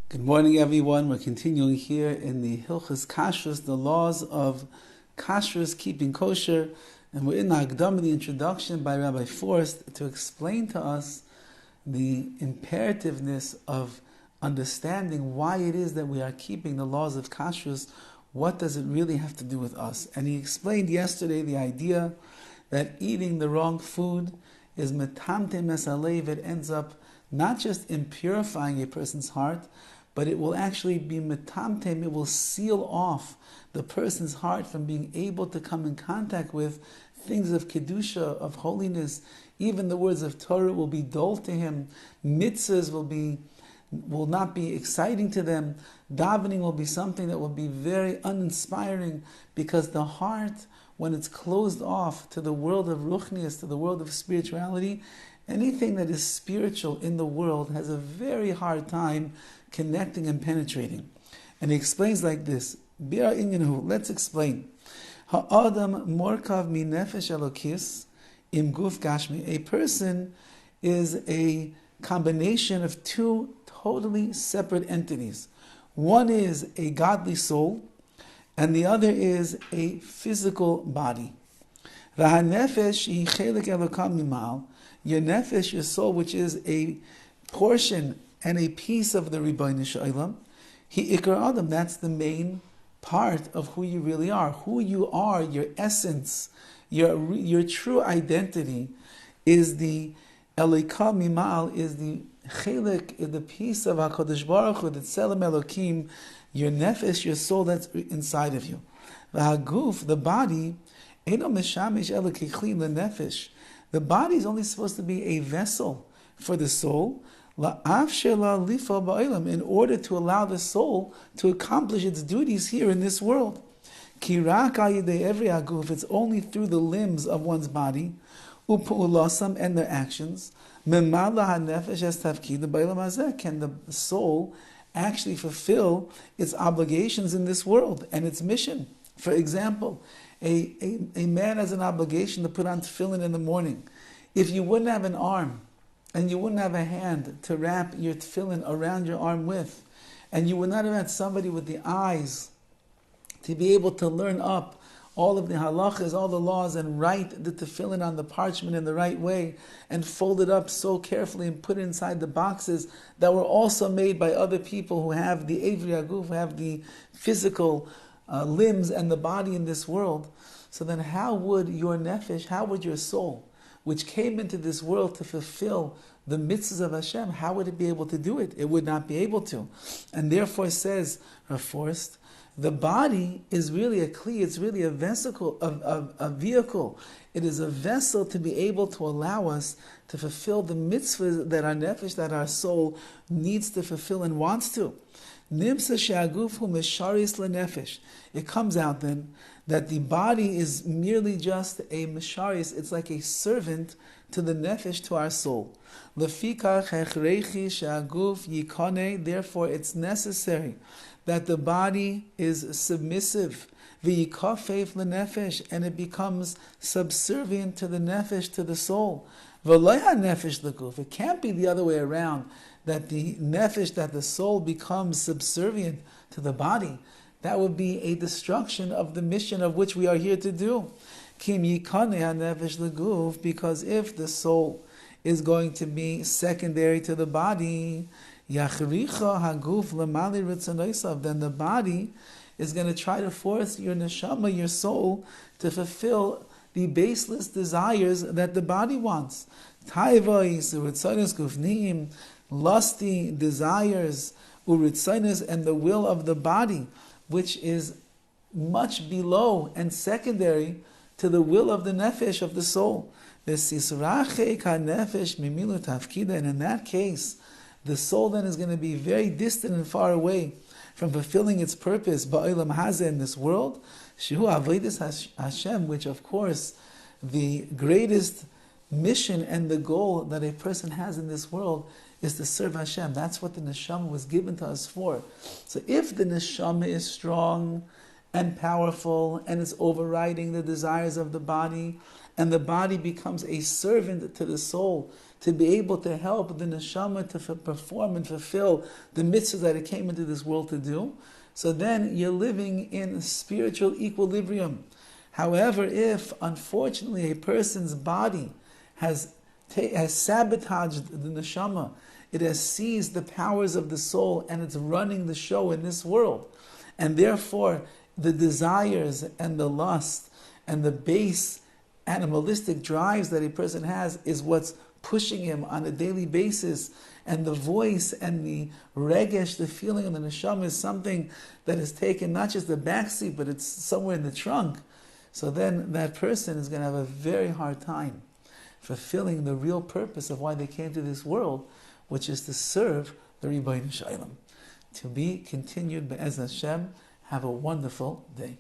Good morning, everyone. We're continuing here in the Hilchos KASHRUS, the laws of KASHRUS, keeping kosher, and we're in the Akdama, the introduction by Rabbi Forrest, to explain to us the imperativeness of understanding why it is that we are keeping the laws of KASHRUS. What does it really have to do with us? And he explained yesterday the idea that eating the wrong food is metamte mesalev. It ends up not just impurifying a person's heart, but it will actually be metamtem, it will seal off the person's heart from being able to come in contact with things of kedusha, of holiness. Even the words of Torah will be dull to him. Mitzvahs will not be exciting to them. Davening will be something that will be very uninspiring, because the heart, when it's closed off to the world of ruchnias, to the world of spirituality, anything that is spiritual in the world has a very hard time connecting and penetrating. And he explains like this. Let's explain. Ha'adam morkav mi nefesh elokis im guf gashmi. A person is a combination of two totally separate entities. One is a godly soul, and the other is a physical body. V'hanefesh hi chelek elokam mimal. Your nefesh, your soul, which is a portion and a piece of the Rabbi Shalom, he ikar adam, that's the main part of who you really are. Who you are, your essence, your true identity is the Elikah Mimal, is the chelik, the piece of HaKadosh Baruch Hu, the Tselem Elokim, your nefesh, your soul that's inside of you. V'haguf, the body, eno meshamish elokechli lenefesh. The body is only supposed to be a vessel for the soul, in order to allow the soul to accomplish its duties here in this world. It's only through the limbs of one's body, and their actions, can the soul actually fulfill its obligations in this world and its mission. For example, a man has an obligation to put on tefillin in the morning. If you wouldn't have an arm, and you wouldn't have a hand to wrap your tefillin around your arm with, and you would not have had somebody with the eyes to be able to learn up all of the halachas, all the laws, and write the tefillin on the parchment in the right way, and fold it up so carefully and put it inside the boxes that were also made by other people who have the Evri Aguf, who have the physical limbs and the body in this world. So then how would your nefesh, how would your soul, which came into this world to fulfill the mitzvahs of Hashem, how would it be able to do it? It would not be able to. And therefore says Forrest, the body is really a kli, it's really a vesicle, a vehicle. It is a vessel to be able to allow us to fulfill the mitzvahs that our nefesh, that our soul needs to fulfill and wants to. Nimsa she'aguf hu mesharis lenefesh. It comes out then that the body is merely just a mesharis, it's like a servant to the nefesh, to our soul. Lefikach hechreichi she'aguf yikone. Therefore it's necessary that the body is submissive, v'yikafef lenefesh, and it becomes subservient to the nefesh, to the soul. V'lo nefesh leguf. It can't be the other way around, that the nefesh, that the soul becomes subservient to the body. That would be a destruction of the mission of which we are here to do. Kim yikane nefesh leguf, because if the soul is going to be secondary to the body, yachricha haguf lemali ritzonaisav, then the body is going to try to force your neshama, your soul, to fulfill the baseless desires that the body wants. Taivais, uritzonos gufnim, lusty desires, uritzonos, and the will of the body, which is much below and secondary to the will of the nefesh, of the soul. And in that case, the soul then is going to be very distant and far away from fulfilling its purpose ba'olam hazeh, in this world, shehu avodas Hashem, which of course the greatest mission and the goal that a person has in this world is to serve Hashem. That's what the neshama was given to us for. So if the neshama is strong and powerful and is overriding the desires of the body, and the body becomes a servant to the soul to be able to help the neshama to perform and fulfill the mitzvah that it came into this world to do, so then you're living in spiritual equilibrium. However, if unfortunately a person's body has sabotaged the neshama, it has seized the powers of the soul and it's running the show in this world, and therefore the desires and the lust and the base animalistic drives that a person has is what's pushing him on a daily basis, and the voice and the regesh, the feeling of the neshama, is something that is taken not just the backseat, but it's somewhere in the trunk. So then that person is going to have a very hard time fulfilling the real purpose of why they came to this world, which is to serve the Rabbi Shalom. To be continued, Be'ez Hashem. Have a wonderful day.